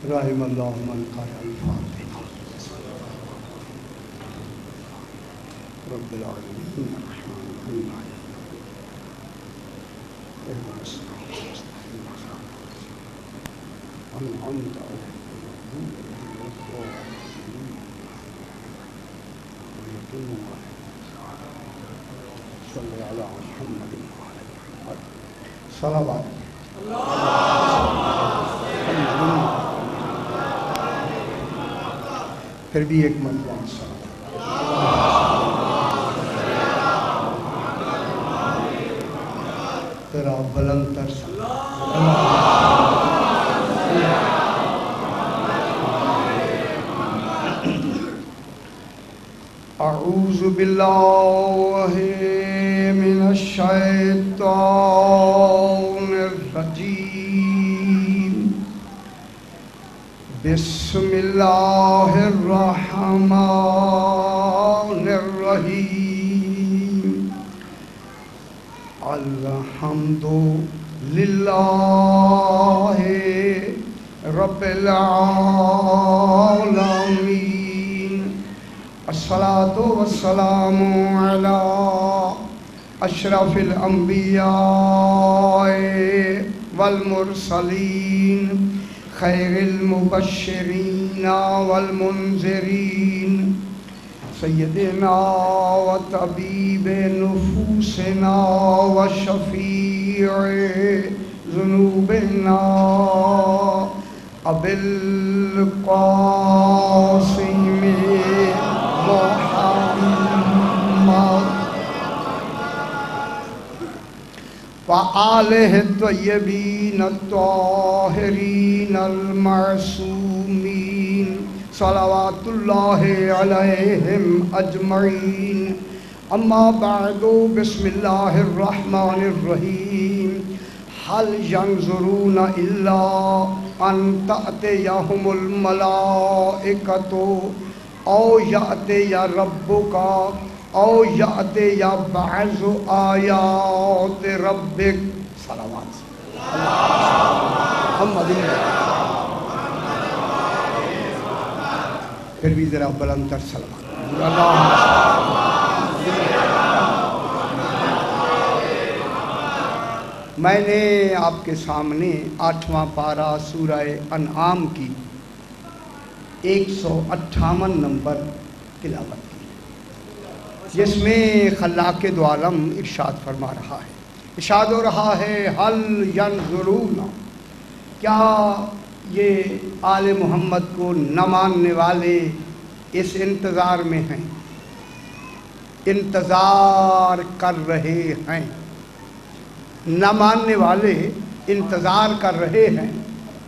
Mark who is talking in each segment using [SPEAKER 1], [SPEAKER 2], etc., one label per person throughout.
[SPEAKER 1] رحم اللہ من قال الفاتحہ رب العالمین الرحمن الرحیم اهدنا الصراط المستقیم أنعمت عليهم صل على محمد وعلى محمد صلوات پھر بھی ایک مرتبہ تیرا بلند تر اعوذ باللہ من الشیطان الرجیم بسم اللہ الرحمن الرحیم الحمد للہ رب العالمین الصلاة والسلام على اشرف الانبیاء والمرسلین خیر المبشرین والمنذرین سیدنا و طبیب نفوسنا و شفیع ذنوبنا ابی القاسم محمد وآلہ الطیبین الطاہرین المعصومین صلوات اللہ علیہم اجمعین اما بعد بسم اللہ الرحمن الرحیم هل ينظرون الا ان تأتيهم الملائکۃ او یأتی ربک او یأتی بعض آیات ربک صلوات محمد پھر بھی ذرا بلند تر صلوات میں نے آپ کے سامنے 8واں پارہ سورہ انعام کی 158 نمبر تلاوت کی، جس میں خلاق دو عالم ارشاد فرما رہا ہے، ارشاد ہو رہا ہے هل ينظرون، کیا یہ آل محمد کو نہ ماننے والے اس انتظار میں ہیں، انتظار کر رہے ہیں، نہ ماننے والے انتظار کر رہے ہیں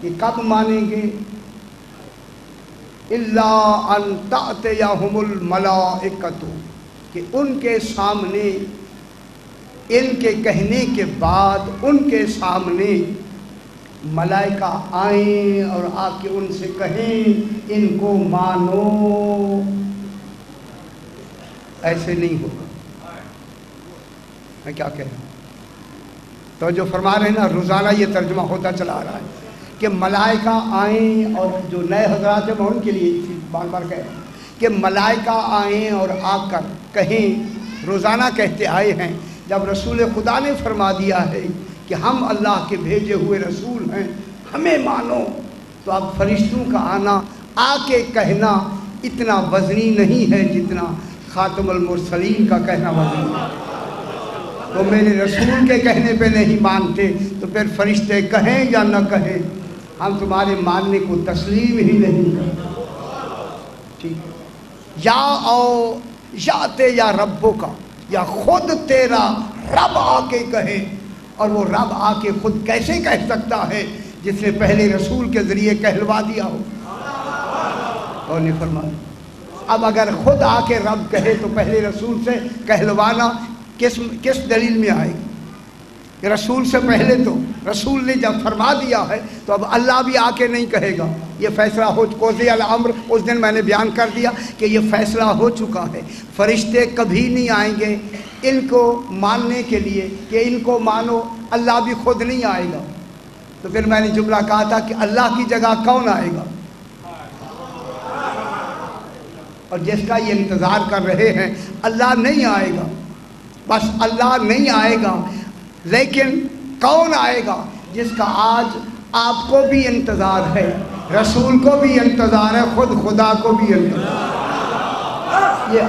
[SPEAKER 1] کہ کب مانیں گے، الا ان تأتیہم الملائکۃ، کہ ان کے سامنے، ان کے کہنے کے بعد ان کے سامنے ملائکہ آئیں اور آ کے ان سے کہیں ان کو مانو۔ ایسے نہیں ہوگا، میں کیا کہہ رہا ہوں، تو جو فرما رہے ہیں نا، روزانہ یہ ترجمہ ہوتا چلا آ رہا ہے کہ ملائکہ آئیں، اور جو نئے حضرات ہیں میں ان کے لیے بار بار کہہ رہا ہوں کہ ملائکہ آئیں اور آ کر کہیں، روزانہ کہتے آئے ہیں، جب رسول خدا نے فرما دیا ہے کہ ہم اللہ کے بھیجے ہوئے رسول ہیں، ہمیں مانو، تو اب فرشتوں کا آنا، آ کے کہنا اتنا وزنی نہیں ہے جتنا خاتم المرسلین کا کہنا وزنی ہے۔ تو میرے رسول کے کہنے پہ نہیں مانتے تو پھر فرشتے کہیں یا نہ کہیں، ہم تمہارے ماننے کو تسلیم ہی نہیں کرتے۔ ٹھیک ہے، یا او یاتے یا ربوں کا، یا خود تیرا رب آ کے کہے، اور وہ رب آ کے خود کیسے کہہ سکتا ہے جس نے پہلے رسول کے ذریعے کہلوا دیا ہو؟ اور نہیں فرمایا، اب اگر خود آ کے رب کہے تو پہلے رسول سے کہلوانا کس دلیل میں آئے گی؟ کہ رسول سے پہلے تو رسول نے جب فرما دیا ہے تو اب اللہ بھی آ کے نہیں کہے گا۔ یہ فیصلہ ہو قضی الامر، اس دن میں نے بیان کر دیا کہ یہ فیصلہ ہو چکا ہے، فرشتے کبھی نہیں آئیں گے ان کو ماننے کے لیے کہ ان کو مانو، اللہ بھی خود نہیں آئے گا۔ تو پھر میں نے جملہ کہا تھا کہ اللہ کی جگہ کون آئے گا؟ اور جس کا یہ انتظار کر رہے ہیں اللہ نہیں آئے گا، بس اللہ نہیں آئے گا، لیکن کون آئے گا؟ جس کا آج آپ کو بھی انتظار ہے، رسول کو بھی انتظار ہے، خود خدا کو بھی انتظار۔ یہ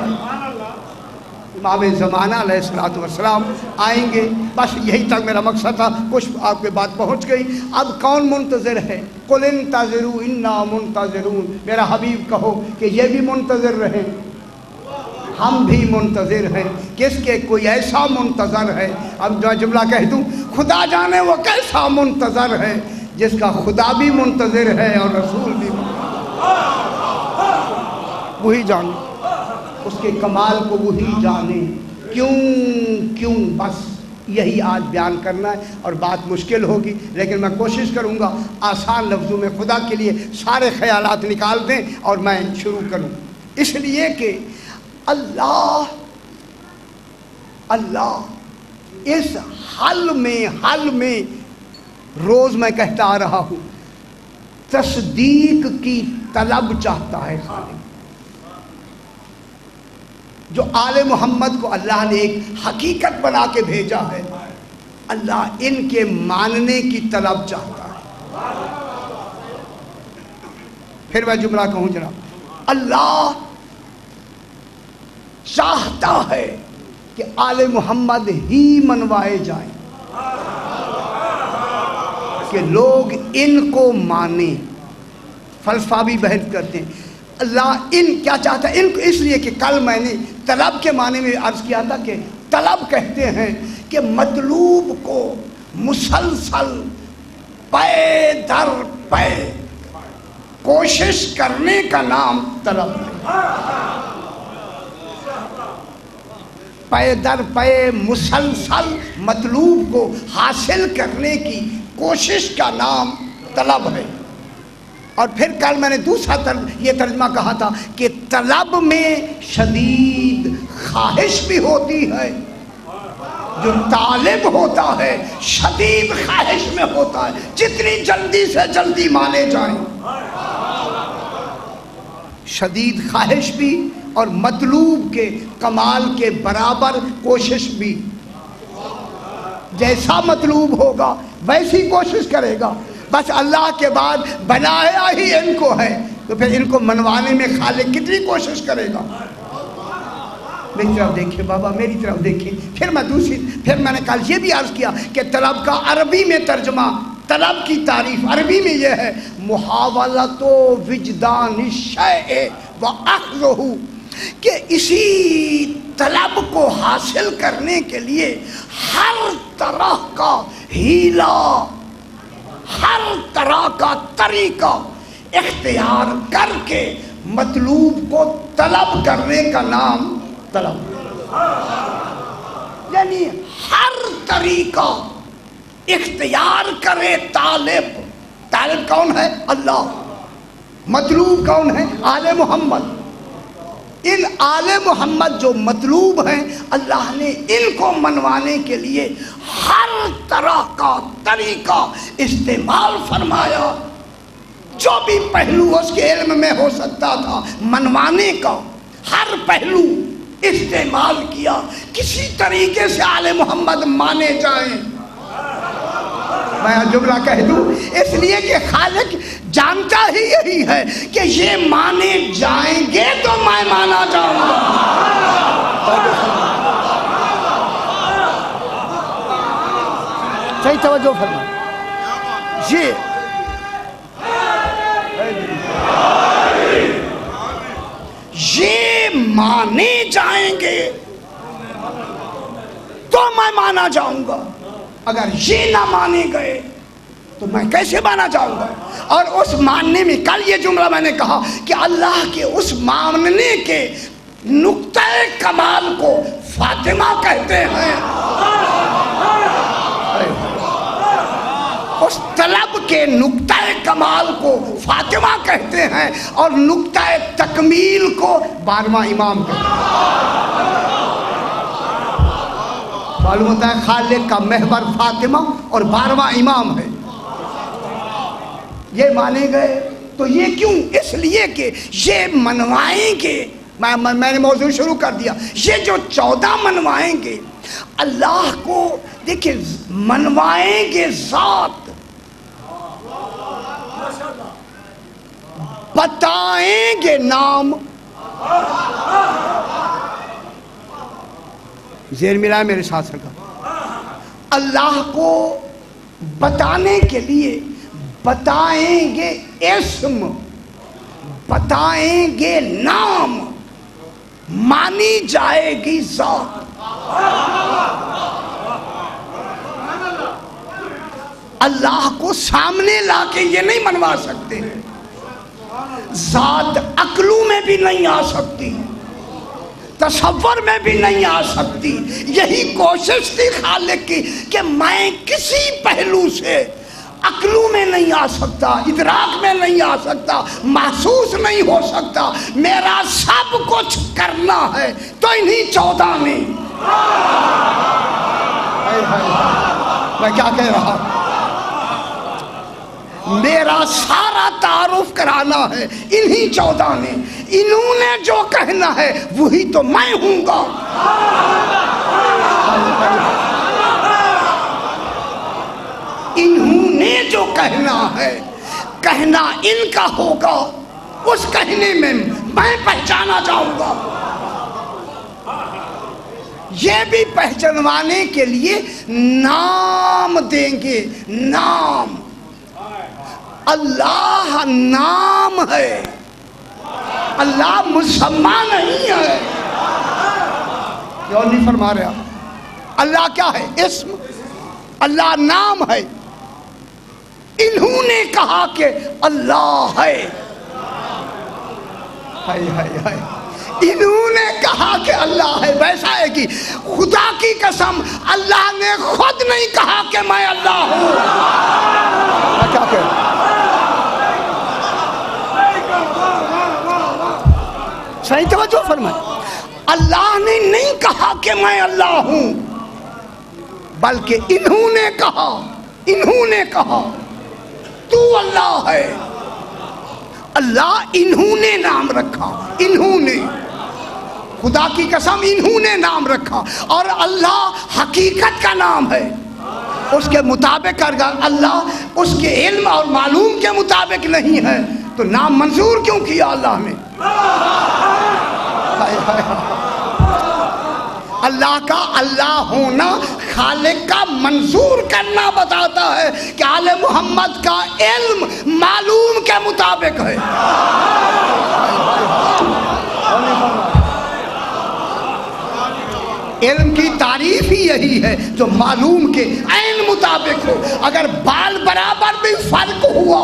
[SPEAKER 1] امام زمانہ علیہ السلام آئیں گے، بس یہی تک میرا مقصد تھا، کچھ آپ کے بات پہنچ گئی۔ اب کون منتظر ہے؟ قل انتظروا انا منتظرون، میرا حبیب کہو کہ یہ بھی منتظر رہیں، ہم بھی منتظر ہیں۔ کس کے؟ کوئی ایسا منتظر ہے، اب جو جملہ کہہ دوں، خدا جانے وہ کیسا منتظر ہے جس کا خدا بھی منتظر ہے اور رسول بھی وہی جانے، اس کے کمال کو وہی جانے۔ کیوں بس یہی آج بیان کرنا ہے، اور بات مشکل ہوگی لیکن میں کوشش کروں گا آسان لفظوں میں خدا کے لیے سارے خیالات نکال دیں اور میں شروع کروں۔ اس لیے کہ اللہ اس حل میں روز میں کہتا آ رہا ہوں، تصدیق کی طلب چاہتا ہے خالق۔ جو آل محمد کو اللہ نے ایک حقیقت بنا کے بھیجا ہے، اللہ ان کے ماننے کی طلب چاہتا ہے۔ پھر میں جملہ کہوں جناب، اللہ چاہتا ہے کہ آل محمد ہی منوائے جائیں، کہ لوگ ان کو مانیں۔ فلسفہ بھی بحث کرتے ہیں اللہ ان کیا چاہتا ہے، ان کو اس لیے کہ کل میں نے طلب کے معنی میں عرض کیا تھا کہ طلب کہتے ہیں کہ مطلوب کو مسلسل پے در پے کوشش کرنے کا نام طلب ہے۔ پے در پے مسلسل مطلوب کو حاصل کرنے کی کوشش کا نام طلب ہے۔ اور پھر کل میں نے دوسرا یہ ترجمہ کہا تھا کہ طلب میں شدید خواہش بھی ہوتی ہے، جو طالب ہوتا ہے شدید خواہش میں ہوتا ہے جتنی جلدی سے جلدی مانے جائیں، شدید خواہش بھی اور مطلوب کے کمال کے برابر کوشش بھی۔ جیسا مطلوب ہوگا ویسی کوشش کرے گا، بس اللہ کے بعد بنایا ہی ان کو ہے تو پھر ان کو منوانے میں خالق کتنی کوشش کرے گا۔ میری طرف دیکھیں بابا، میری طرف دیکھیں۔ پھر میں نے کل یہ بھی عرض کیا کہ طلب کا عربی میں ترجمہ، طلب کی تعریف عربی میں یہ ہے، محاولت وجدان الشیء واخذہ، کہ اسی طلب کو حاصل کرنے کے لیے ہر طرح کا ہیلا، ہر طرح کا طریقہ اختیار کر کے مطلوب کو طلب کرنے کا نام طلب، یعنی ہر طریقہ اختیار کرے طالب۔ طالب کون ہے؟ اللہ۔ مطلوب کون ہے؟ آل محمد۔ ان آل محمد جو مطلوب ہیں، اللہ نے ان کو منوانے کے لیے ہر طرح کا طریقہ استعمال فرمایا، جو بھی پہلو اس کے علم میں ہو سکتا تھا منوانے کا، ہر پہلو استعمال کیا، کسی طریقے سے آل محمد مانے جائیں۔ میں جملہ کہہ دوں، اس لیے کہ خالق جانتا ہی یہی ہے کہ یہ مانے جائیں گے تو میں مانا جاؤں گا۔ صحیح توجہ فرمائیں۔ یہ مانے جائیں گے تو میں مانا جاؤں گا، اگر یہ نہ مانے گئے تو میں کیسے مانا جاؤں گا؟ اور اس ماننے میں کل یہ جملہ میں نے کہا کہ اللہ کے اس ماننے کے نقطہ کمال کو فاطمہ کہتے ہیں، اس طلب کے نقطہ کمال کو فاطمہ کہتے ہیں، اور نقطہ تکمیل کو 12واں امام کہتے ہیں۔ معلوم ہوتا ہے خالق کا محور فاطمہ اور 12واں امام ہے۔ یہ مانے گئے تو یہ کیوں؟ اس لیے کہ یہ منوائیں گے، میں نے موضوع شروع کر دیا، یہ جو 14 منوائیں گے اللہ کو، دیکھیں منوائیں گے ذات، بتائیں گے نام، زیر ملا میرے ساتھ سکا، اللہ کو بتانے کے لیے بتائیں گے اسم، بتائیں گے نام، مانی جائے گی ذات۔ اللہ کو سامنے لا کے یہ نہیں منوا سکتے، ذات عقلوں میں بھی نہیں آ سکتی، تصور میں بھی نہیں آ سکتی۔ یہی کوشش تھی خالق کی کہ میں کسی پہلو سے عقلوں میں نہیں آ سکتا، ادراک میں نہیں آ سکتا، محسوس نہیں ہو سکتا، میرا سب کچھ کرنا ہے تو انہی 14 میں۔ میں کیا کہہ رہا ہوں؟ میرا سارا تعارف کرانا ہے انہی 14 نے، انہوں نے جو کہنا ہے وہی تو میں ہوں گا۔ انہوں نے جو کہنا ہے، کہنا ان کا ہوگا، اس کہنے میں میں پہچانا جاؤں گا۔ یہ بھی پہچانوانے کے لیے نام دیں گے، نام۔ اللہ نام ہے، اللہ مسمى نہیں ہے۔ کیوں نہیں فرما رہے آپ؟ اللہ کیا ہے؟ اسم، اللہ نام ہے۔ انہوں نے کہا کہ اللہ ہے، انہوں نے کہا کہ اللہ ہے۔ ویسا ہے کہ خدا کی قسم اللہ نے خود نہیں کہا کہ میں اللہ ہوں۔ کیا کہ صحیح توجہ فرمائے، اللہ نے نہیں کہا کہ میں اللہ ہوں، بلکہ انہوں نے کہا، انہوں نے کہا تو اللہ ہے۔ اللہ انہوں نے نام رکھا، انہوں نے، خدا کی قسم انہوں نے نام رکھا۔ اور اللہ حقیقت کا نام ہے، اس کے مطابق اگر اللہ اس کے علم اور معلوم کے مطابق نہیں ہے تو نام منظور کیوں کیا اللہ نے؟ اللہ کا اللہ ہونا خالق کا منظور کرنا بتاتا ہے کہ آل محمد کا علم معلوم کے مطابق ہے۔ علم کی تعریف ہی یہی ہے جو معلوم کے عین مطابق ہو۔ اگر بال برابر بھی فرق ہوا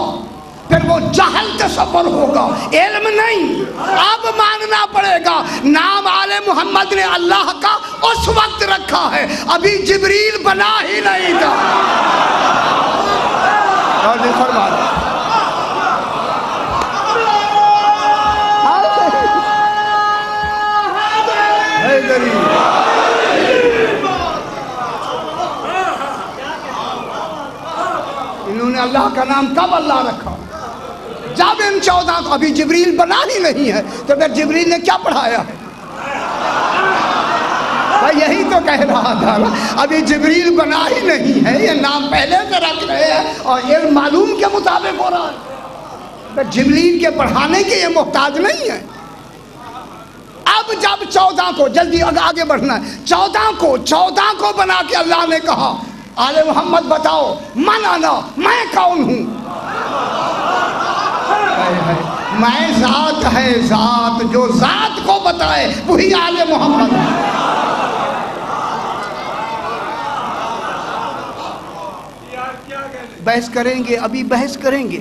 [SPEAKER 1] پھر وہ جہل تصور ہوگا، علم نہیں۔ اب ماننا پڑے گا نام آل محمد نے اللہ کا اس وقت رکھا ہے، ابھی جبریل بنا ہی نہیں تھا۔ انہوں نے اللہ کا نام کب اللہ رکھا؟ جب ان 14 کو، ابھی جبریل بنا ہی نہیں ہے تو پھر جبریل نے کیا پڑھایا ہے؟ یہی تو کہہ رہا تھا نا، ابھی جبریل بنا ہی نہیں ہے، یہ نام پہلے سے رکھ رہے ہیں اور یہ معلوم کے مطابق ہو رہا ہے۔ پھر جبریل کے پڑھانے کے یہ محتاج نہیں ہے۔ اب جب 14 کو، جلدی آگے بڑھنا ہے، 14 کو بنا کے اللہ نے کہا آل محمد بتاؤ من انا، میں کون ہوں؟ میں ذات ہے، ذات جو ذات کو بتائے وہی آل محمد ہے۔ بحث کریں گے، ابھی بحث کریں گے،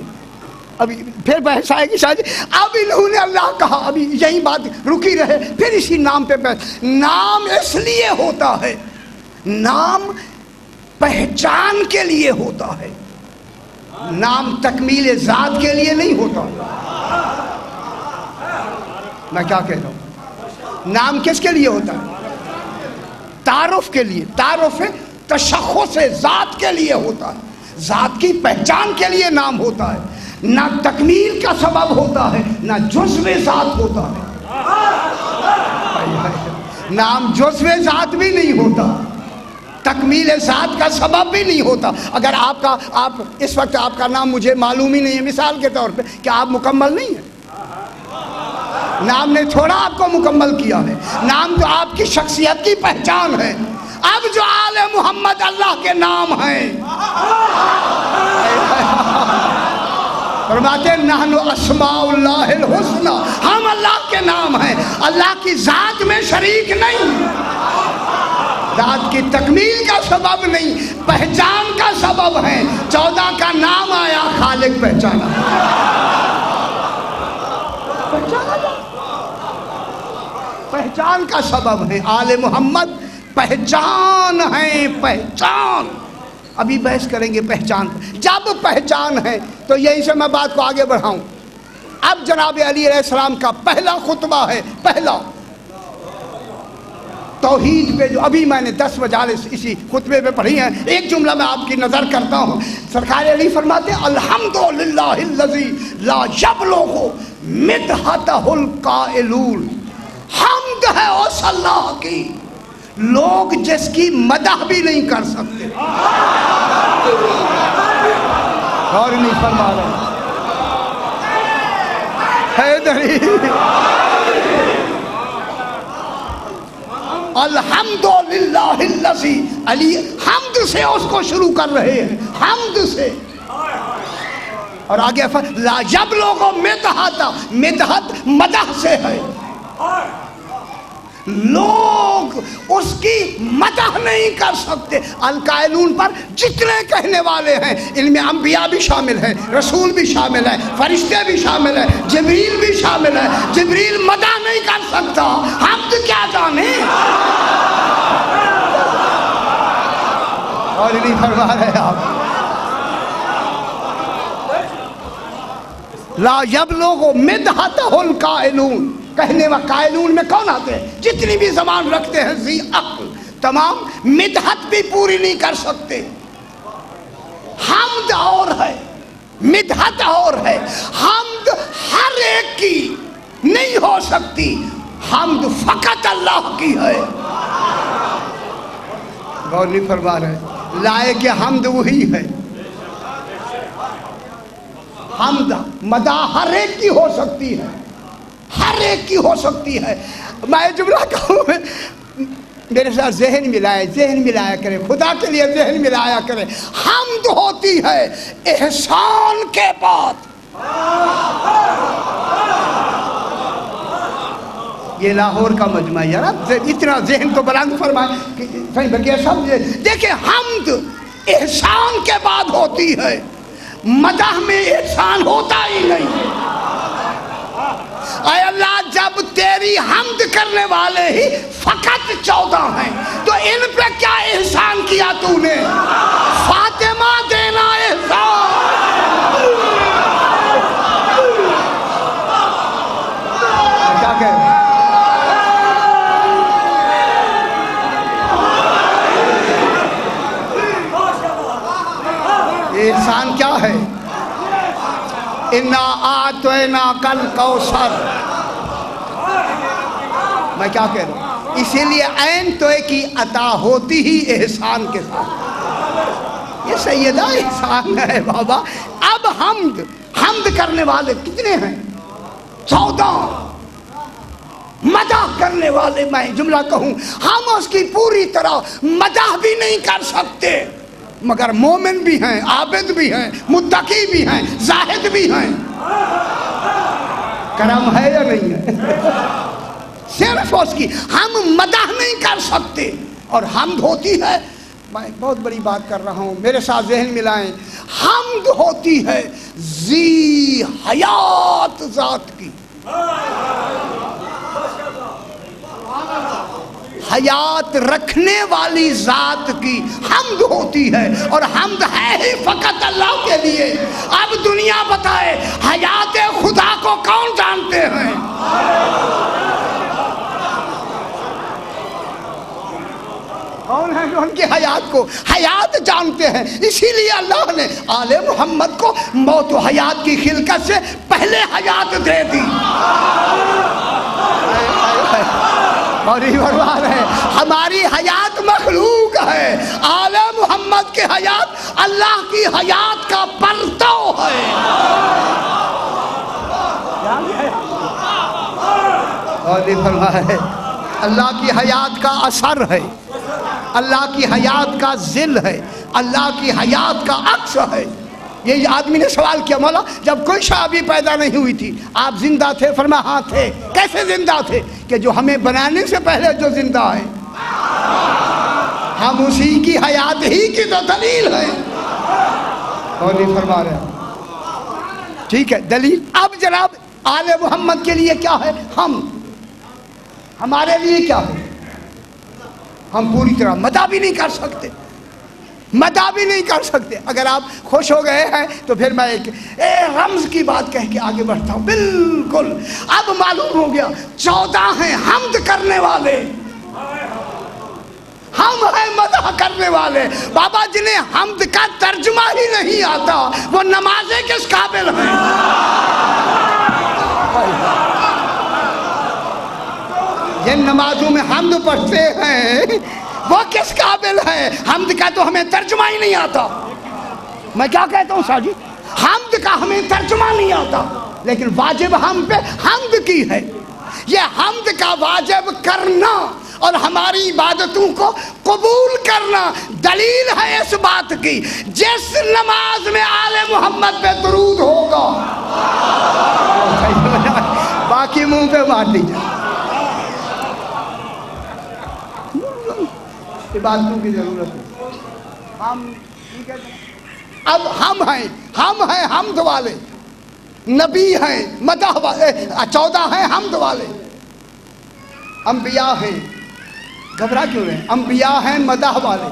[SPEAKER 1] ابھی پھر بحث آئے گی شاید۔ اب انہوں نے اللہ کہا، ابھی یہی بات رکی رہے، پھر اسی نام پہ بحث۔ نام اس لیے ہوتا ہے، نام پہچان کے لیے ہوتا ہے، نام تکمیل ذات کے لیے نہیں ہوتا۔ میں کیا کہہ رہا ہوں؟ نام کس کے لیے ہوتا ہے؟ تعارف کے لیے، تعارف تشخص ذات کے لیے ہوتا ہے، ذات کی پہچان کے لیے نام ہوتا ہے۔ نہ تکمیل کا سبب ہوتا ہے، نہ جزو ذات ہوتا ہے۔ نام جزو ذات بھی نہیں ہوتا، تکمیل ذات کا سبب بھی نہیں ہوتا۔ اگر آپ اس وقت آپ کا نام مجھے معلوم ہی نہیں ہے، مثال کے طور پہ، کہ آپ مکمل نہیں ہیں؟ نام نے تھوڑا آپ کو مکمل کیا ہے، نام تو آپ کی شخصیت کی پہچان ہے۔ اب جو آل محمد اللہ کے نام ہیں، فرماتے ہیں نحن اسماء اللہ الحسنی، ہم اللہ کے نام ہیں، اللہ کی ذات میں شریک نہیں، ذات کی تکمیل کا سبب نہیں، پہچان کا سبب ہے۔ 14 کا نام آیا، خالق پہچانا، پہچان کا سبب ہے۔ آل محمد پہچان ہے، پہچان۔ ابھی بحث کریں گے پہچان۔ جب پہچان ہے تو یہیں سے میں بات کو آگے بڑھاؤں۔ اب جناب علی علیہ السلام کا پہلا خطبہ ہے، پہلا توحید پہ، جو ابھی میں نے 10 مجالس اسی خطبے پہ پڑھی ہیں۔ ایک جملہ میں آپ کی نظر کرتا ہوں۔ سرکار علی فرماتے ہیں الحمدللہ الذی لا یبلغ مدحتہ القائلون، حمد ہے اس اللہ کی لوگ جس کی مدح بھی نہیں کر سکتے۔ اور نہیں فرما رہے حیدری، الحمدللہ الذی، علی حمد سے اس کو شروع کر رہے ہیں، حمد سے۔ اور آگے لا یبلغ مدحتہ، مدحت مدح سے ہے، لوگ اس کی مدح نہیں کر سکتے۔ القائلون پر جتنے کہنے والے ہیں، ان میں انبیاء بھی شامل ہیں، رسول بھی شامل ہیں، فرشتے بھی شامل ہیں، جبریل بھی شامل ہے۔ جبریل مدح نہیں کر سکتا، حمد کیا جانے۔ اور نہیں فرما رہے آپ لا یبلغ مدحتہ القائلون، کہنے و قائلون میں کون آتے ہیں؟ جتنی بھی زبان رکھتے ہیں ذی عقل، تمام مدحت بھی پوری نہیں کر سکتے۔ حمد اور ہے، مدحت اور ہے۔ حمد ہر ایک کی نہیں ہو سکتی، حمد فقط اللہ کی ہے۔ غور نہیں فرما رہے، لائق حمد وہی ہے۔ حمد مدح ہر ایک کی ہو سکتی ہے، ہر ایک کی ہو سکتی ہے۔ میں جملہ کہوں، میرے ساتھ ذہن ملایا کرے، خدا کے لیے ذہن ملایا کرے۔ حمد ہوتی ہے احسان کے بعد۔ یہ لاہور کا مجمع ہے یار، اتنا ذہن تو بلند فرمائے کہ صحیح بلکہ سمجھے۔ دیکھیں حمد احسان کے بعد ہوتی ہے، مدح میں احسان ہوتا ہی نہیں۔ اے اللہ، جب تیری حمد کرنے والے ہی فقط 14 ہیں تو ان پہ کیا احسان کیا تو نے؟ فاطمہ دینا احسان۔ کیا کہہ رہے ہیں؟ یہ احسان کیا ہے؟ اِنَّا أَعْطَيْنَاكَ الْكَوْثَرَ۔ میں کیا کہہ رہا ہوں؟ اسی لیے عین توئے کی عطا ہوتی ہی احسان کے ساتھ۔ یہ سیدہ احسان ہے بابا۔ اب حمد کرنے والے کتنے ہیں؟ 14۔ مدح کرنے والے، میں جملہ کہوں، ہم اس کی پوری طرح مدح بھی نہیں کر سکتے، مگر مومن بھی ہیں، عابد بھی ہیں، متقی بھی ہیں، زاہد بھی ہیں۔ کرم ہے یا نہیں ہے؟ صرف اس کی ہم مدح نہیں کر سکتے۔ اور حمد ہوتی ہے، میں بہت بڑی بات کر رہا ہوں، میرے ساتھ ذہن ملائیں۔ حمد ہوتی ہے ذی حیات ذات کی، حیات رکھنے والی ذات کی حمد ہوتی ہے، اور حمد ہے ہی فقط اللہ کے لیے۔ اب دنیا بتائے حیات خدا کو کون جانتے ہیں؟ کون ہے جو ان کی حیات کو حیات جانتے ہیں، اسی لیے اللہ نے آل محمد کو موت و حیات کی خلقت سے پہلے حیات دے دی۔ اور یہ فرما رہے ہماری حیات مخلوق ہے، آل محمد کی حیات اللہ کی حیات کا پرتو ہے۔ اور یہ فرما رہے اللہ کی حیات کا اثر ہے، اللہ کی حیات کا ذل ہے، اللہ کی حیات کا عکس ہے۔ یہ آدمی نے سوال کیا، مولا جب کوئی شے ابھی پیدا نہیں ہوئی تھی آپ زندہ تھے؟ فرمایا ہاں تھے۔ کیسے زندہ تھے؟ کہ جو ہمیں بنانے سے پہلے جو زندہ ہے ہم اسی کی حیات ہی کی تو دلیل ہے۔ اور یہ فرما رہے ہیں ٹھیک ہے دلیل۔ اب جناب آل محمد کے لیے کیا ہے؟ ہمارے لیے کیا ہے؟ ہم پوری طرح مدح بھی نہیں کر سکتے، مدح بھی نہیں کر سکتے۔ اگر آپ خوش ہو گئے ہیں تو پھر میں ایک رمز کی بات کہہ کے آگے بڑھتا ہوں۔ بالکل اب معلوم ہو گیا 14 ہیں حمد کرنے والے، ہم ہیں مدح کرنے والے۔ بابا جنہیں حمد کا ترجمہ ہی نہیں آتا وہ نمازیں کس قابل ہیں؟ جن نمازوں میں حمد پڑھتے ہیں وہ کس قابل ہے؟ حمد کا تو ہمیں ترجمہ ہی نہیں آتا۔ میں کیا کہتا ہوں ساجی، حمد کا ہمیں ترجمہ نہیں آتا، لیکن واجب ہم پہ حمد کی ہے۔ یہ حمد کا واجب کرنا اور ہماری عبادتوں کو قبول کرنا دلیل ہے اس بات کی جس نماز میں آل محمد پہ درود ہوگا باقی منہ پہ مار دیجیے۔ عبادتوں کی ضرورت ہے۔ ہم ٹھیک ہے اب ہم ہیں حمد والے، نبی ہیں مدح والے، 14 ہیں حمد والے، انبیاء ہیں، گھبرا کیوں رہے ہیں؟ انبیاء ہیں مدح والے۔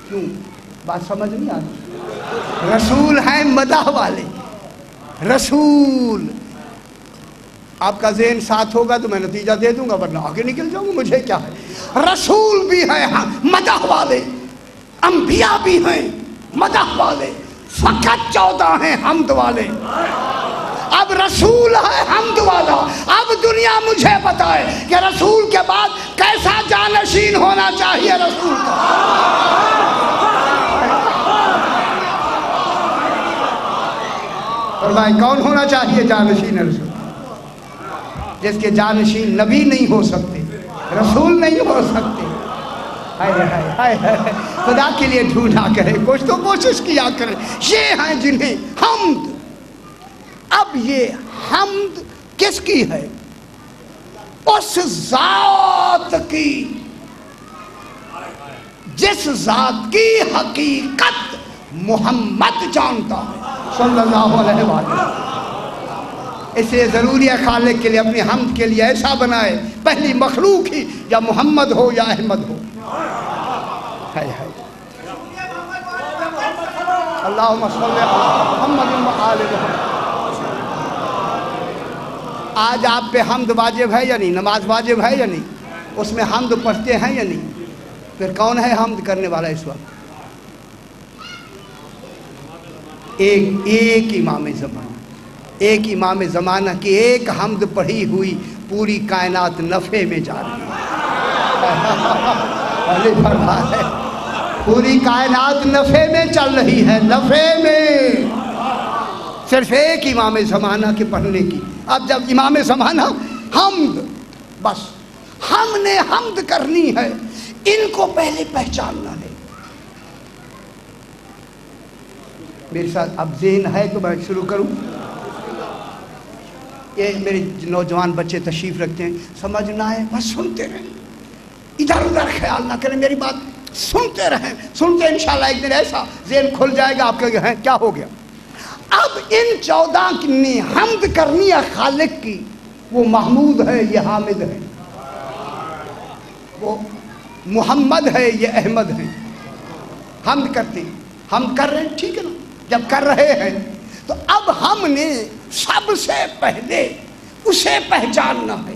[SPEAKER 1] کیوں بات سمجھ نہیں آتی؟ رسول ہیں مدح والے، رسول۔ آپ کا ذہن ساتھ ہوگا تو میں نتیجہ دے دوں گا، ورنہ آگے نکل جاؤں گا، مجھے کیا ہے۔ رسول بھی ہیں مدح والے، انبیاء بھی ہیں مدح والے، فقط 14 ہیں حمد والے۔ اب رسول ہے حمد والا، اب دنیا مجھے بتائے کہ رسول کے بعد کیسا جانشین ہونا چاہیے رسول کا۔ فرمائے کون ہونا چاہیے جانشین رسول؟ جس کے جانشین نبی نہیں ہو سکتے، رسول نہیں ہو سکتے۔ خدا کے لیے ڈھونڈا کرے، کچھ تو کوشش کیا کرے۔ یہ ہیں جنہیں حمد۔ اب یہ حمد کس کی ہے؟ اس ذات کی جس ذات کی حقیقت محمد جانتا ہے صلی اللہ علیہ وسلم۔ اس لیے ضروری ہے خالق کے لیے اپنی حمد کے لیے ایسا بنائے پہلی مخلوق ہی یا محمد ہو یا احمد ہو۔ اللہم صلی علی محمد و آل محمد۔ آج آپ پہ حمد واجب ہے یا نہیں؟ نماز واجب ہے یا نہیں؟ اس میں حمد پڑھتے ہیں یا نہیں؟ پھر کون ہے حمد کرنے والا اس وقت؟ ایک امام زمانہ، ایک امام زمانہ کی ایک حمد پڑھی ہوئی پوری کائنات نفع میں جا رہی ہے۔ پوری کائنات نفع میں چل رہی ہے، نفع میں، صرف ایک امام زمانہ کے پڑھنے کی۔ اب جب امام زمانہ حمد، بس ہم نے حمد کرنی ہے، ان کو پہلے پہچاننا ہے۔ میرے ساتھ اب ذہن ہے تو میں شروع کروں۔ یہ میرے نوجوان بچے تشریف رکھتے ہیں، سمجھنا ہے بس سنتے رہیں، ادھر ادھر خیال نہ کریں، میری بات سنتے رہیں، سنتے انشاءاللہ ایک دن ایسا ذہن کھل جائے گا آپ کے ہیں کیا ہو گیا۔ اب ان 14 کی حمد کرنی ہے خالق کی، وہ محمود ہے یہ حامد ہے، وہ محمد ہے یہ احمد ہے۔ حمد کرتے ہیں، ہم کر رہے ہیں ٹھیک ہے نا، جب کر رہے ہیں تو اب ہم نے سب سے پہلے اسے پہچاننا ہے۔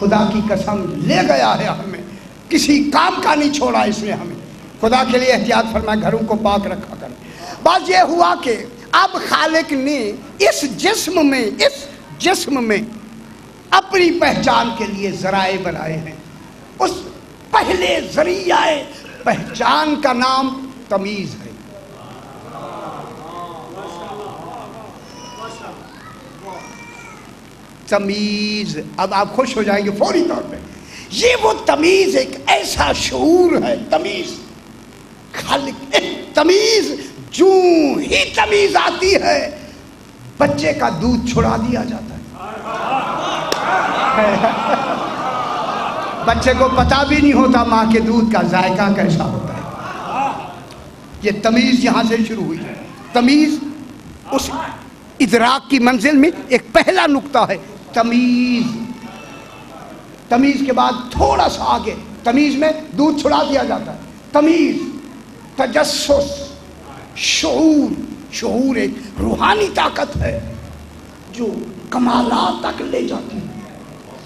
[SPEAKER 1] خدا کی قسم لے گیا ہے ہمیں، کسی کام کا نہیں چھوڑا اس نے ہمیں. خدا کے لیے احتیاط فرمائے، گھروں کو پاک رکھا کریں. بات یہ ہوا کہ اب خالق نے اس جسم میں اپنی پہچان کے لیے ذرائع بنائے ہیں. اس پہلے ذریعہ پہچان کا نام تمیز ہے. تمیز. اب آپ خوش ہو جائیں گے فوری طور پہ. یہ وہ تمیز ایک ایسا شعور ہے. تمیز خالق تمیز، جو ہی تمیز آتی ہے بچے کا دودھ چھڑا دیا جاتا ہے. بچے کو پتا بھی نہیں ہوتا ماں کے دودھ کا ذائقہ کیسا ہوتا ہے. یہ تمیز یہاں سے شروع ہوئی. تمیز اس ادراک کی منزل میں ایک پہلا نقطہ ہے. تمیز. تمیز کے بعد تھوڑا سا آگے تمیز میں دودھ چھڑا دیا جاتا ہے. تمیز، تجسس، شعور. شعور ایک روحانی طاقت ہے جو کمالات تک لے جاتی ہے.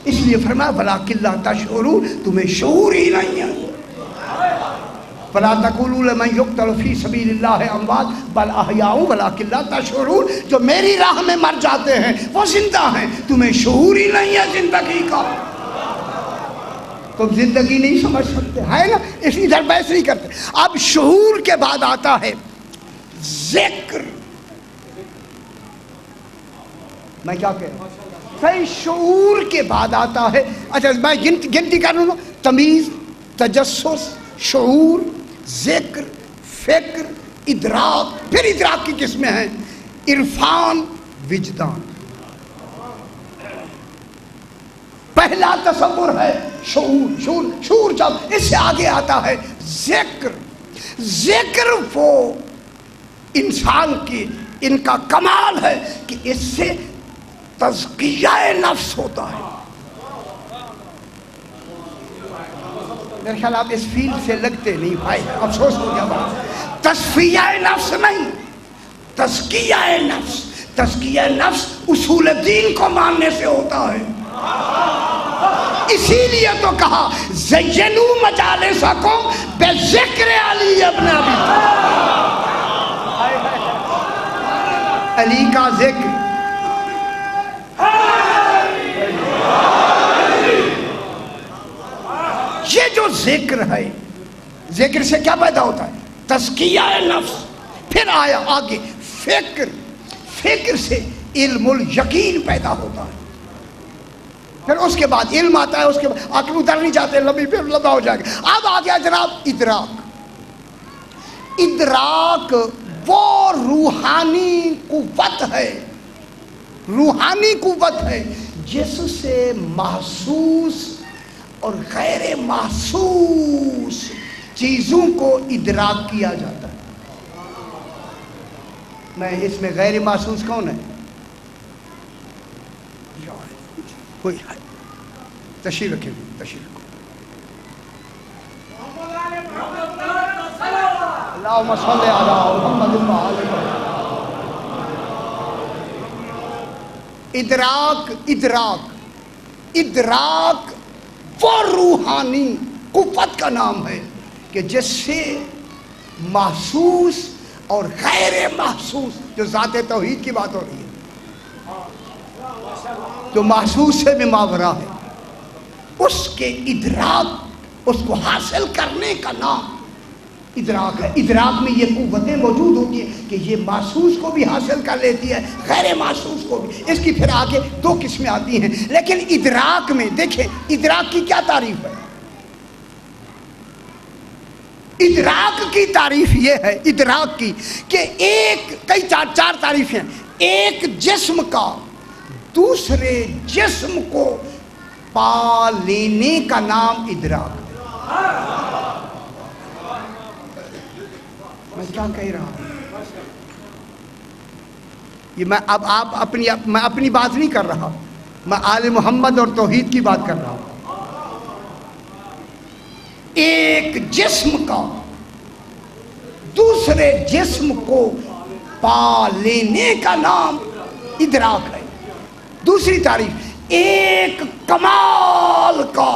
[SPEAKER 1] اس لیے فرمایا وَلَٰكِن لَا تَشْعُرُونَ، تمہیں شعور ہی نہیں ہے. فَلَا تَقُولُوا لِمَن يُقْتَلُ فِي سَبِيلِ اللَّهِ أَمْوَاتٌ بَلْ أَحْيَاءٌ وَلَٰكِن لَا تَشْعُرُونَ. جو میری راہ میں مر جاتے ہیں وہ زندہ ہیں، تمہیں شعور ہی نہیں ہے زندگی کا. تم زندگی نہیں سمجھ سکتے ہے نا، اس لیے ادھر بحث نہیں کرتے. اب شعور کے بعد آتا ہے ذکر. میں کیا کہہ رہا ہوں؟ صحیح. شعور کے بعد آتا ہے، اچھا میں گنتی کر رہا ہوں. تمیز، تجسس، شعور، ذکر، فکر، ادراک. پھر ادراک کی قسمیں ہیں عرفان، وجدان. پہلا تصور ہے شعور. شعور جب اس سے آگے آتا ہے ذکر. ذکر وہ انسان کی ان کا کمال ہے کہ اس سے تزکیہ نفس ہوتا ہے. میرے خیال آپ اس فیلڈ سے لگتے نہیں بھائی، افسوس ہو گیا بات. تصفیہ نفس نہیں، تزکیہ نفس. تزکیہ نفس اصول دین کو ماننے سے ہوتا ہے. اسی لیے تو کہا زینوا مجالسکم بذکر علی ابن ابی طالب. علی کا ذکر. یہ جو ذکر ہے، ذکر سے کیا پیدا ہوتا ہے؟ تزکیہ نفس. پھر آیا آگے فکر. فکر سے علم الیقین پیدا ہوتا ہے. پھر اس کے بعد علم آتا ہے. اس کے بعد عقل ادھر نہیں جاتے، لمبی پھر لمبا ہو جائے گا. اب آ گیا جناب ادراک. ادراک وہ روحانی قوت ہے، روحانی قوت ہے جس سے محسوس اور غیر محسوس چیزوں کو ادراک کیا جاتا ہے. میں اس میں غیر محسوس کون ہے؟ کوئی ہے؟ تشریح رکھیں، تشریح رکھو. اللہم صلی علی محمد وعلی ادراک. ادراک وہ روحانی قوت کا نام ہے کہ جس سے محسوس اور غیر محسوس، جو ذات توحید کی بات ہو رہی ہے، جو محسوس سے بھی ماورا ہے، اس کے ادراک، اس کو حاصل کرنے کا نام ادراک ہے. ادراک میں یہ قوتیں موجود ہوتی ہیں کہ یہ محسوس کو بھی حاصل کر لیتی ہے، غیر محسوس کو بھی. اس کی پھر آگے دو قسمیں آتی ہیں. لیکن ادراک میں دیکھیں ادراک کی کیا تعریف ہے؟ ادراک کی تعریف یہ ہے ادراک کی کہ کئی چار تعریفیں. ایک جسم کا دوسرے جسم کو پا لینے کا نام ادراک. میں کیا کہہ رہا ہوں؟ یہ میں اب میں اپنی بات نہیں کر رہا، میں آل محمد اور توحید کی بات کر رہا ہوں. ایک جسم کا دوسرے جسم کو پا لینے کا نام ادراک ہے. دوسری تعریف، ایک کمال کا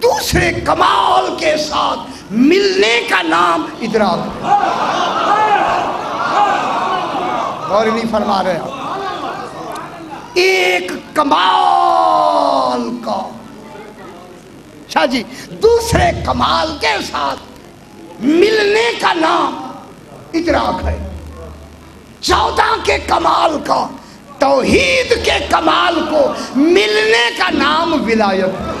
[SPEAKER 1] دوسرے کمال کے ساتھ ملنے کا نام ادراک ہے۔ اور نہیں فرما رہے آپ، ایک کمال کا، شاہ جی، دوسرے کمال کے ساتھ ملنے کا نام ادراک ہے۔ 14 کے کمال کا، توحید کے کمال کو ملنے کا نام ولایت ہے۔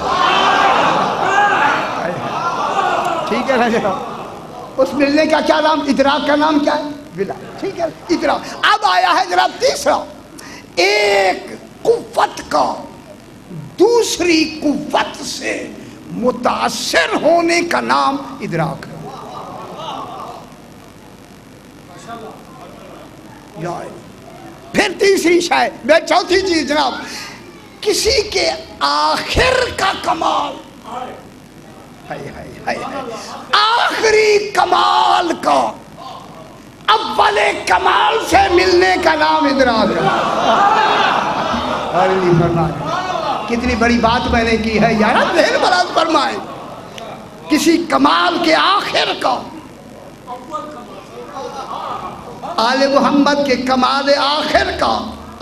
[SPEAKER 1] ٹھیک ہے نا جناب، اس ملنے کا کیا نام؟ ادراک کا نام کیا ہے؟ ولایت۔ ٹھیک ہے، ادراک۔ اب آیا ہے جناب تیسرا، ایک قوت کا دوسری قوت سے متاثر ہونے کا نام ادراک ہے۔ پھر تیسری شے، میں چوتھی چیز جناب، کسی کے آخر کا کمال، آخری کمال کا اول کمال سے ملنے کا نام ادراک ہے۔ کتنی بڑی بات میں نے کی ہے یار، ذہن برات فرمائے، کسی کمال کے آخر کا، آل محمد کے کمال آخر کا،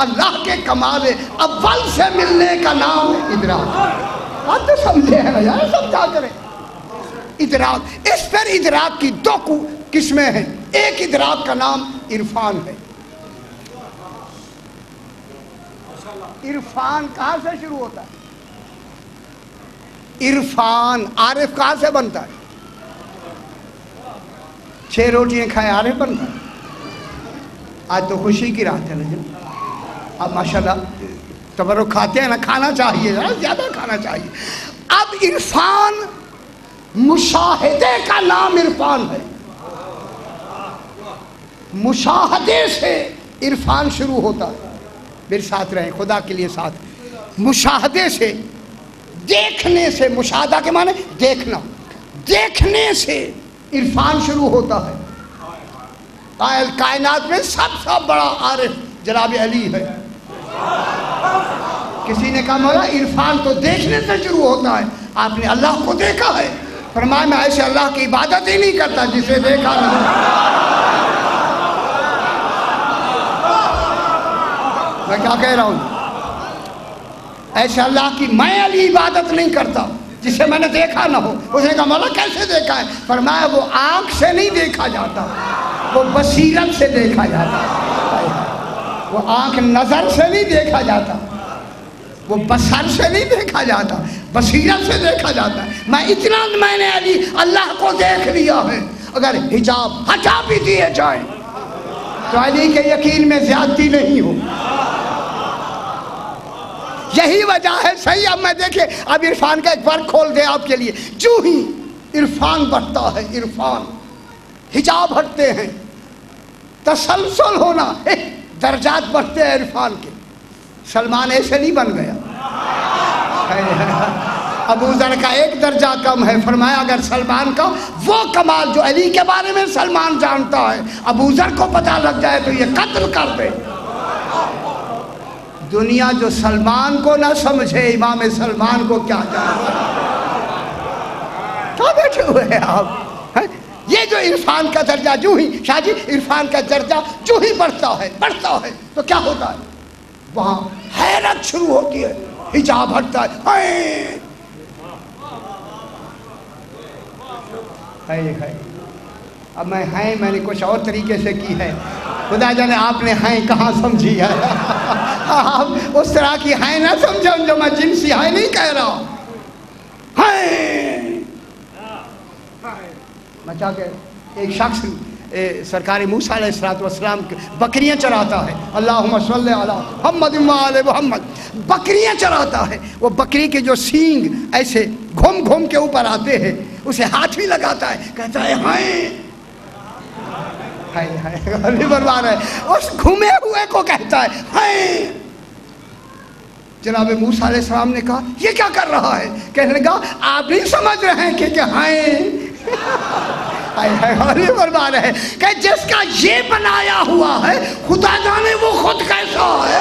[SPEAKER 1] اللہ کے کمال اول سے ملنے کا نام ادراک۔ آپ تو سمجھے ہیں یار، سمجھا کریں ادراک۔ اس پر ادراک کی دو قسمیں ہیں۔ ایک ادراک کا نام عرفان ہے۔ عرفان کہاں سے شروع ہوتا ہے؟ عرفان، عارف کہاں سے بنتا ہے؟ 6 روٹیاں کھائے عارف بنتا ہے؟ آج تو خوشی کی رات ہے نا جی، اب ماشاءاللہ تبرک کھاتے ہیں نا، کھانا چاہیے، زیادہ کھانا چاہیے۔ اب عرفان، مشاہدے کا نام عرفان ہے۔ مشاہدے سے عرفان شروع ہوتا ہے۔ میرے ساتھ رہیں، خدا کے لیے ساتھ۔ مشاہدے سے، دیکھنے سے، مشاہدہ کے معنی دیکھنا، دیکھنے سے عرفان شروع ہوتا ہے۔ کائنات میں سب سے بڑا عارف جناب علی ہے۔ کسی نے کہا مولا عرفان تو دیکھنے سے شروع ہوتا ہے، آپ نے اللہ کو دیکھا ہے؟ فرمایا میں ایسے اللہ کی عبادت ہی نہیں کرتا جسے دیکھا نہیں۔ میں کیا کہہ رہا ہوں؟ ایسے اللہ کی میں علی عبادت نہیں کرتا جسے میں نے دیکھا نہ ہو۔ اس نے کہا مولا کیسے دیکھا ہے؟ فرمایا وہ آنکھ سے نہیں دیکھا جاتا، وہ بصیرت سے دیکھا جاتا ہے۔ وہ آنکھ نظر سے نہیں دیکھا جاتا، وہ بصر سے نہیں دیکھا جاتا، بصیرت سے دیکھا جاتا ہے۔ میں نے علی اللہ کو دیکھ لیا ہے۔ اگر حجاب ہٹا بھی دیے جائیں تو علی کے یقین میں زیادتی نہیں ہو۔ یہی وجہ ہے، صحیح۔ اب میں دیکھیں، اب عرفان کا ایک ورق کھول دیں آپ کے لیے۔ جو ہی عرفان بڑھتا ہے، عرفان، حجاب ہٹتے ہیں، تسلسل ہونا، درجات بڑھتے ہیں عرفان کے۔ سلمان ایسے نہیں بن گیا، ابو ذر کا ایک درجہ کم ہے۔ فرمایا اگر سلمان کا وہ کمال جو علی کے بارے میں سلمان جانتا ہے ابو ذر کو پتہ لگ جائے تو یہ قتل کر دے۔ دنیا جو سلمان کو نہ سمجھے، امام سلمان کو کیا جانے؟ کیا بیٹھے ہوئے ہیں آپ؟ یہ جو عرفان کا درجہ جو ہی، شاہ جی، عرفان کا درجہ جو ہی بڑھتا ہے تو کیا ہوتا ہے؟ وہاں حیرت شروع ہوتی ہے، حجاب ہٹتا ہے۔ اب میں نے کچھ اور طریقے سے کی ہے، خدا جانے آپ نے کہاں سمجھی ہے۔ آپ اس طرح کی نہ سمجھیں جو میں جنسی نہیں کہہ رہا۔ میں کیا کہہ، ایک شخص سرکار موسیٰ علیہ السلام بکریاں چراتا ہے، اللہم صلی علی محمد و آل محمد، بکریاں چراتا ہے۔ وہ بکری کے جو سینگ ایسے گھوم گھوم کے اوپر آتے ہیں، اسے ہاتھ بھی لگاتا ہے، کہتا ہے برباد ہے، اس گھومے ہوئے کو کہتا ہے۔ جناب موسیٰ علیہ السلام نے کہا یہ کیا کر رہا ہے؟ کہنے لگا آپ نہیں سمجھ رہے ہیں کہ برباد ہے، کہ جس کا یہ بنایا ہوا ہے خدا جانے وہ خود کیسا ہے۔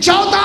[SPEAKER 1] 14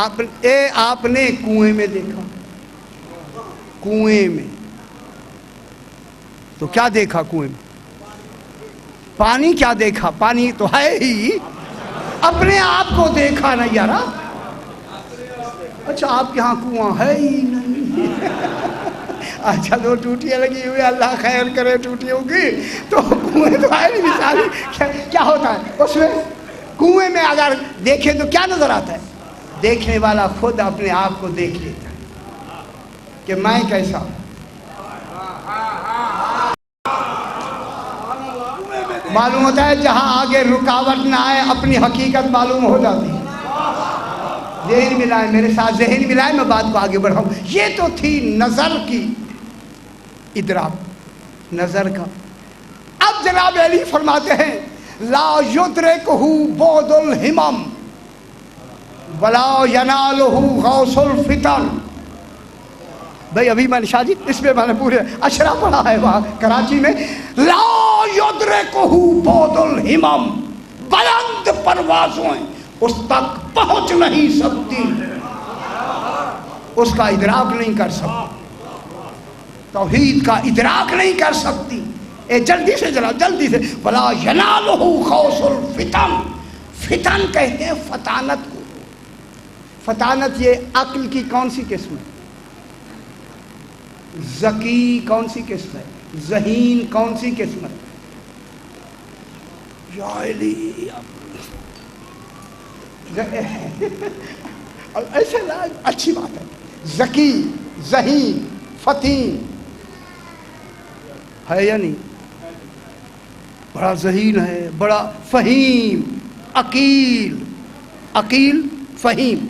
[SPEAKER 1] آپ نے کنویں میں دیکھا؟ کنویں میں تو کیا دیکھا؟ کنویں میں پانی کیا دیکھا؟ پانی تو ہے ہی، اپنے آپ کو دیکھا نا یارا۔ اچھا آپ کے ہاں کنواں ہے ہی نہیں؟ اچھا دو ٹوٹیاں لگی ہوئی، اللہ خیر کرے ٹوٹیوں کی، تو کنویں تو ہے نہیں مثالی۔ کیا ہوتا ہے اس میں؟ کنویں میں اگر دیکھیں تو کیا نظر آتا ہے؟ دیکھنے والا خود اپنے آپ کو دیکھ لیتا ہے کہ میں کیسا ہوں۔ معلوم ہوتا ہے جہاں آگے رکاوٹ نہ آئے اپنی حقیقت معلوم ہو جاتی ہے۔ ذہن ملائے میرے ساتھ، ذہن ملائے، میں بات کو آگے بڑھاؤں۔ یہ تو تھی نظر کی ادراک، نظر کا۔ اب جناب علی فرماتے ہیں لا یدرکہ بعد الہمم ولا ینالہ غوث الفتن۔ بھئی ابھی میں نے شاہ جی اس میں نے پورے اشرا پڑھا ہے وہاں کراچی میں۔ لا یدرکہ بعد الہمم، بلند پروازوں اس تک پہنچ نہیں سکتی، اس کا ادراک نہیں کر سکتی، توحید کا ادراک نہیں کر سکتی۔ جلدی سے جناب جلدی سے، ولا ینالہ غوث الفتن۔ فتن کہتے ہیں فطانت کو۔ فطانت یہ عقل کی کون سی قسم ہے؟ ذکی کون سی قسم ہے؟ ذہین کون سی قسم ہے؟ جاہلی ایسے اچھی بات ہے۔ ذکی، ذہین، فطین ہے یا نہیں؟ بڑا ذہین ہے، بڑا فہیم، عقیل، عقیل، فہیم،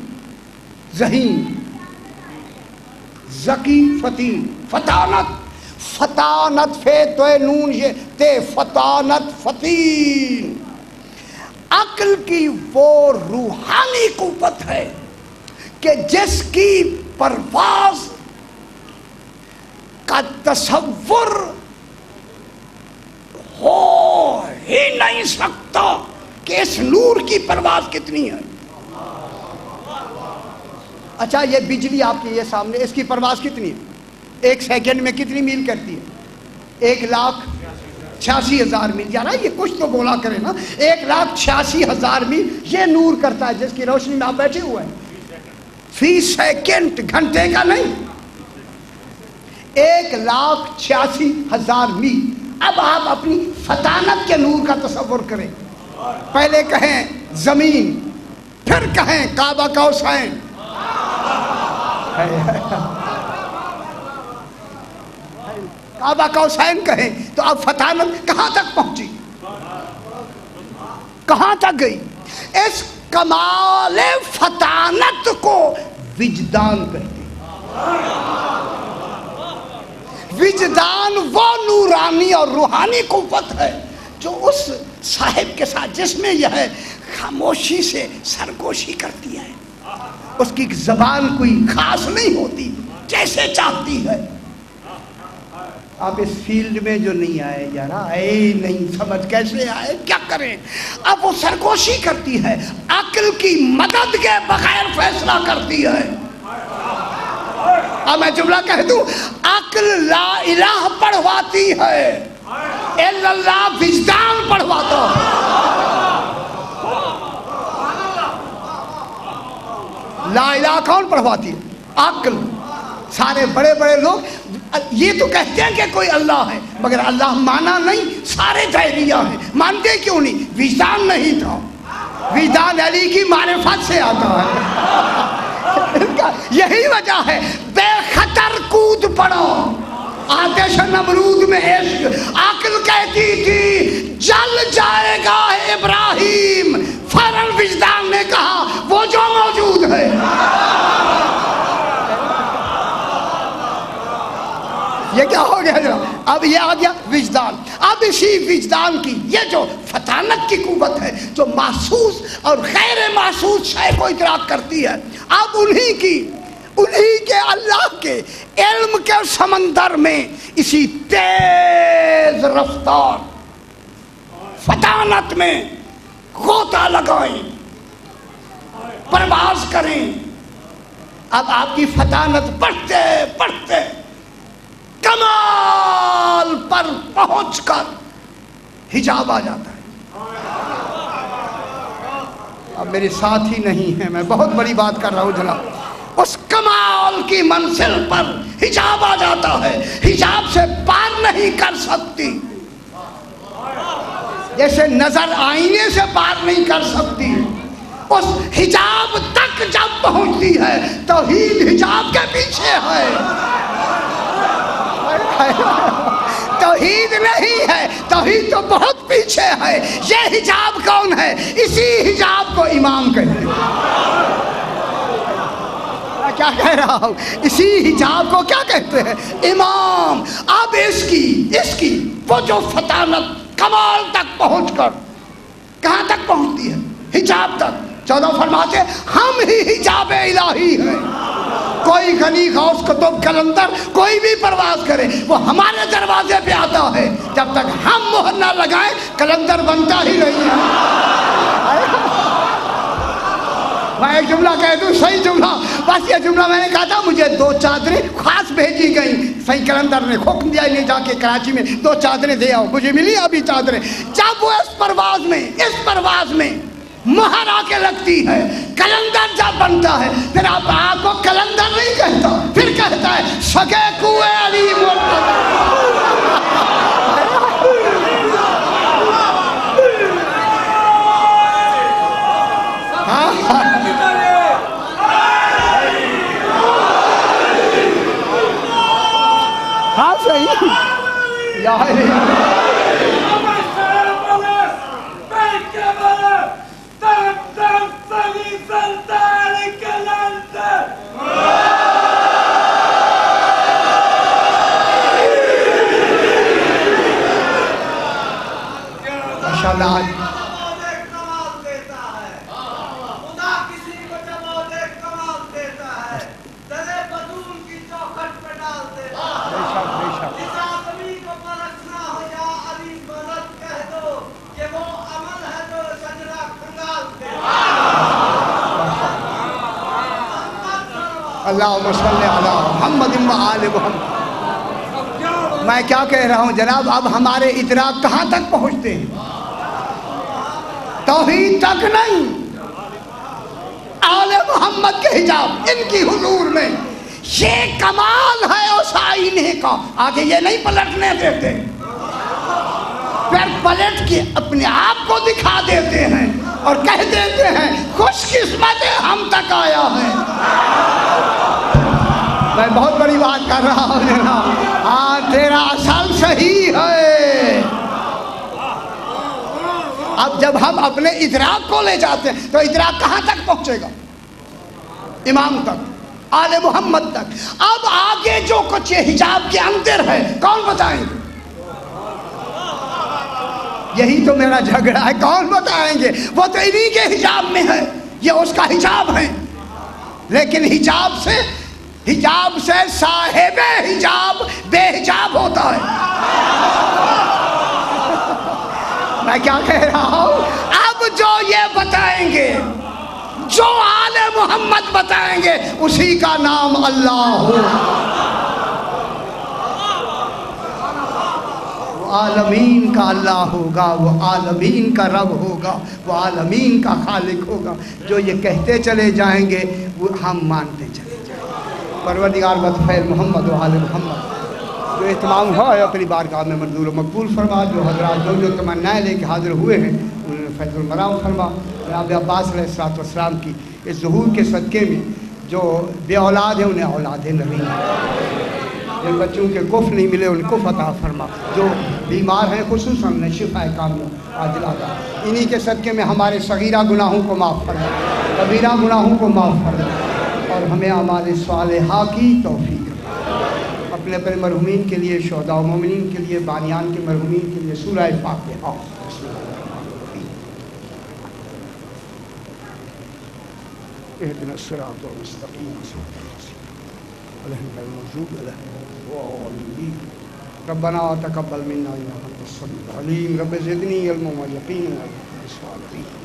[SPEAKER 1] ذہین، ذکی، فطین، فطانت۔ فطانت فے تو نون یہ تے، فطانت فطین۔ عقل کی وہ روحانی قوت ہے کہ جس کی پرواز کا تصور ہو ہی نہیں سکتا کہ اس نور کی پرواز کتنی ہے۔ اچھا یہ بجلی آپ کے یہ سامنے، اس کی پرواز کتنی ہے؟ ایک سیکنڈ میں کتنی میل کرتی ہے؟ 1,86,000 میل۔ یار یہ کچھ تو بولا کرے نا۔ 1,86,000 میل یہ نور کرتا ہے جس کی روشنی میں آپ بیٹھے ہوئے ہیں، فی سیکنڈ، گھنٹے کا نہیں۔ 1,86,000 میل۔ اب آپ اپنی فطانت کے نور کا تصور کریں۔ پہلے کہیں زمین، پھر کہیں کعبہ قوسین، کعبہ قوسین کہیں تو اب فطانت کہاں تک پہنچی، کہاں تک گئی؟ اس کمال فطانت کو وجدان کہتے ہیں۔ وجدان وہ نورانی اور روحانی قوت ہے جو اس صاحب کے ساتھ جس میں یہ ہے خاموشی سے سرگوشی کرتی ہے۔ اس کی زبان کوئی خاص نہیں ہوتی، جیسے چاہتی ہے۔ آپ اس فیلڈ میں جو نہیں آئے یارا، آئے نہیں، سمجھ کیسے آئے، کیا کریں؟ اب وہ سرگوشی کرتی ہے، عقل کی مدد کے بغیر فیصلہ کرتی ہے۔ اب میں جملہ کہہ دوں، عقل لا الہ پڑھواتی ہے، الا اللہ وجدان پڑھواتا ہے۔ لا الہ کون پڑھواتی ہے؟ عقل۔ سارے بڑے بڑے لوگ یہ تو کہتے ہیں کہ کوئی اللہ ہے، مگر اللہ مانا نہیں، سارے دہریہ ہیں۔ مانتے کیوں نہیں؟ وجدان نہیں تھا۔ وجدان علی کی معرفت سے آتا ہے۔ یہی وجہ ہے بے خطر کود پڑو آتش نمرود میں عشق۔ عقل کہتی تھی جل جائے گا ابراہیم، فوراً وجدان نے کہا وہ جو موجود ہے۔ یہ کیا ہو گیا جناب؟ اب یہ آ گیا وجدان۔ اب اسی وجدان کی یہ جو فطانت کی قوت ہے جو محسوس اور غیر محسوس شے کو ادراک کرتی ہے، اب انہی کے اللہ کے علم کے سمندر میں اسی تیز رفتار فطانت میں غوطہ لگائیں، پرواز کریں، اب آپ کی فطانت پڑھتے پڑھتے کمال پر پہنچ کر حجاب آ جاتا ہے. اب میرے ساتھ ہی نہیں ہیں، میں بہت بڑی بات کر رہا ہوں جناب. اس کمال کی منزل پر حجاب آ جاتا ہے، حجاب سے پار نہیں کر سکتی. جیسے نظر آئینے سے پار نہیں کر سکتی، اس حجاب تک جب پہنچتی ہے توحید حجاب کے پیچھے ہے. توحید نہیں ہے، توحید تو بہت پیچھے ہے. یہ حجاب کون ہے؟ اسی حجاب کو امام کہتے ہیں. میں کیا کہہ رہا ہوں؟ اسی حجاب کو کیا کہتے ہیں؟ امام. اب اس کی وہ جو فطانت کمال تک پہنچ کر کہاں تک پہنچتی ہے؟ حجاب تک. 14 فرماتے ہم ہی حجاب الہی ہیں. کوئی غنی غوث قطب کلندر کوئی بھی پرواز کرے وہ ہمارے دروازے پہ آتا ہے، جب تک ہم مہر نہ لگائیں کلندر بنتا ہی نہیں ہے. میں ایک جملہ کہہ دوں، صحیح جملہ، بس یہ جملہ میں نے کہا تھا. مجھے 2 چادریں خاص بھیجی گئیں، صحیح کلندر نے حکم دیا انہیں جا کے کراچی میں 2 چادریں دے آؤ. مجھے ملی ابھی چادریں. جب وہ اس پرواز میں مہر آ کے لگتی ہے، کلندر جب بنتا ہے، پھر آپ کو کلندر نہیں کہتا، پھر کہتا ہے سگے کوئے علی مرتضی. ہاں صحیح. اللہم صلی علی محمد و آل محمد. میں کیا کہہ رہا ہوں جناب؟ اب ہمارے ادراک کہاں تک پہنچتے ہیں؟ توحید تک نہیں، آل محمد کے حجاب، ان کی حضور میں. یہ کمال ہے اس آئینے کا. آگے یہ نہیں پلٹنے دیتے، پھر پلٹ کے اپنے آپ کو دکھا دیتے ہیں اور کہہ دیتے ہیں خوش قسمت ہم تک آیا ہے. میں بہت بڑی بات کر رہا ہوں جناب. ہاں تیرا اصل صحیح ہے. اب جب ہم اپنے ادراک کو لے جاتے ہیں تو ادراک کہاں تک پہنچے گا؟ امام تک، آل محمد تک. اب آگے جو کچھ یہ حجاب کے اندر ہے کون بتائیں گے؟ یہی تو میرا جھگڑا ہے، کون بتائیں گے؟ وہ تو انہی کے حجاب میں ہے، یہ اس کا حجاب ہے. لیکن حجاب سے صاحب حجاب بے حجاب ہوتا ہے. میں کیا کہہ رہا ہوں؟ اب جو یہ بتائیں گے، جو آل محمد بتائیں گے، اسی کا نام اللہ ہو. وہ عالمین کا اللہ ہوگا، وہ عالمین کا رب ہوگا، وہ عالمین کا خالق ہوگا. جو یہ کہتے چلے جائیں گے وہ ہم مانتے چلے جائیں گے. پروردگار بطفیل محمد و آل محمد جو اہتمام ہوا ہے اپنی بارگاہ میں منظور و مقبول فرما. جو حضرات جو تمنائیں لے کے حاضر ہوئے ہیں انہوں نے فیض المرام فرما. جناب عباس علیہ السلام کی اس ظہور کے صدقے میں جو بے اولاد ہیں انہیں اولادیں نبی ہیں، جن بچوں کے کف نہیں ملے ان کو عطا فرما. جو بیمار ہیں خصوصاً انہیں شفا کاملہ عاجلہ عطا. انہی کے صدقے میں ہمارے صغیرہ گناہوں کو معاف فرما، کبیرہ گناہوں کو معاف فرما، اور ہمیں اعمال صالحہ کی توفیق. اپنے اپنے مرحومین کے لیے، شہداء و مومنین کے لیے، بانیان کے مرحومین کے لیے سورہ فاتحہ. اهدنا الصراط المستقيم صراط الذين أنعمت عليهم ربنا تقبل منا إنك أنت السميع العليم. رب زدني علما ويقينا وصالحين.